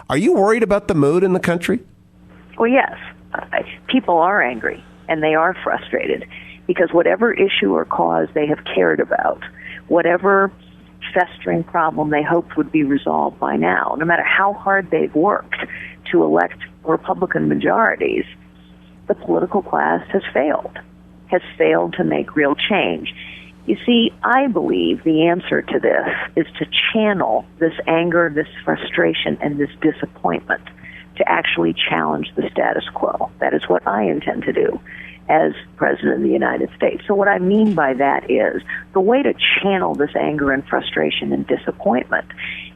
Are you worried about the mood in the country? Well, yes. People are angry and they are frustrated because whatever issue or cause they have cared about, whatever festering problem they hoped would be resolved by now, no matter how hard they've worked to elect Republican majorities, the political class has failed to make real change. You see, I believe the answer to this is to channel this anger, this frustration, and this disappointment to actually challenge the status quo. That is what I intend to do as President of the United States. So what I mean by that is the way to channel this anger and frustration and disappointment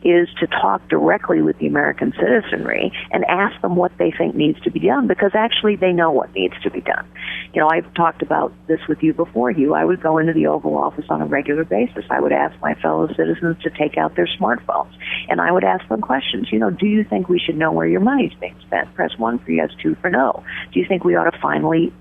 is to talk directly with the American citizenry and ask them what they think needs to be done, because actually they know what needs to be done. You know, I've talked about this with you before, Hugh. I would go into the Oval Office on a regular basis. I would ask my fellow citizens to take out their smartphones, and I would ask them questions. You know, do you think we should know where your money's being spent? Press 1 for yes, 2 for no. Do you think we ought to finally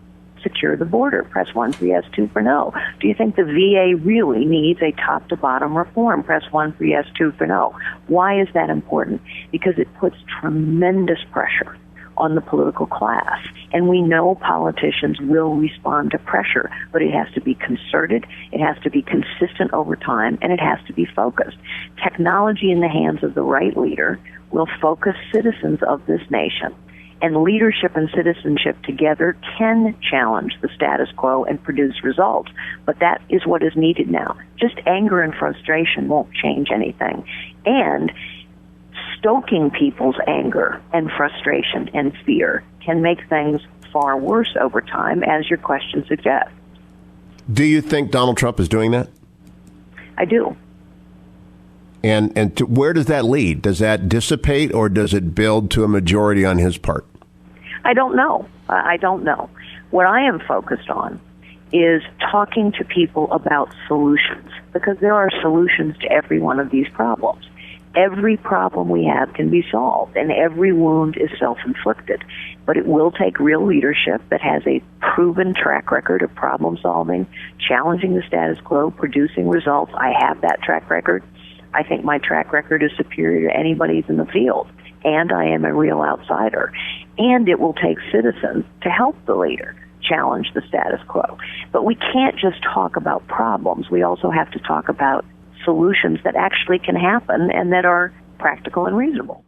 secure the border? Press 1 for yes, 2 for no. Do you think the VA really needs a top-to-bottom reform? Press 1 for yes, 2 for no. Why is that important? Because it puts tremendous pressure on the political class. And we know politicians will respond to pressure, but it has to be concerted, it has to be consistent over time, and it has to be focused. Technology in the hands of the right leader will focus citizens of this nation. And leadership and citizenship together can challenge the status quo and produce results. But that is what is needed now. Just anger and frustration won't change anything. And stoking people's anger and frustration and fear can make things far worse over time, as your question suggests. Do you think Donald Trump is doing that? I do. And where does that lead? Does that dissipate, or does it build to a majority on his part? I don't know. I don't know. What I am focused on is talking to people about solutions, because there are solutions to every one of these problems. Every problem we have can be solved, and every wound is self-inflicted. But it will take real leadership that has a proven track record of problem solving, challenging the status quo, producing results. I have that track record. I think my track record is superior to anybody's in the field, and I am a real outsider. And it will take citizens to help the leader challenge the status quo. But we can't just talk about problems. We also have to talk about solutions that actually can happen and that are practical and reasonable.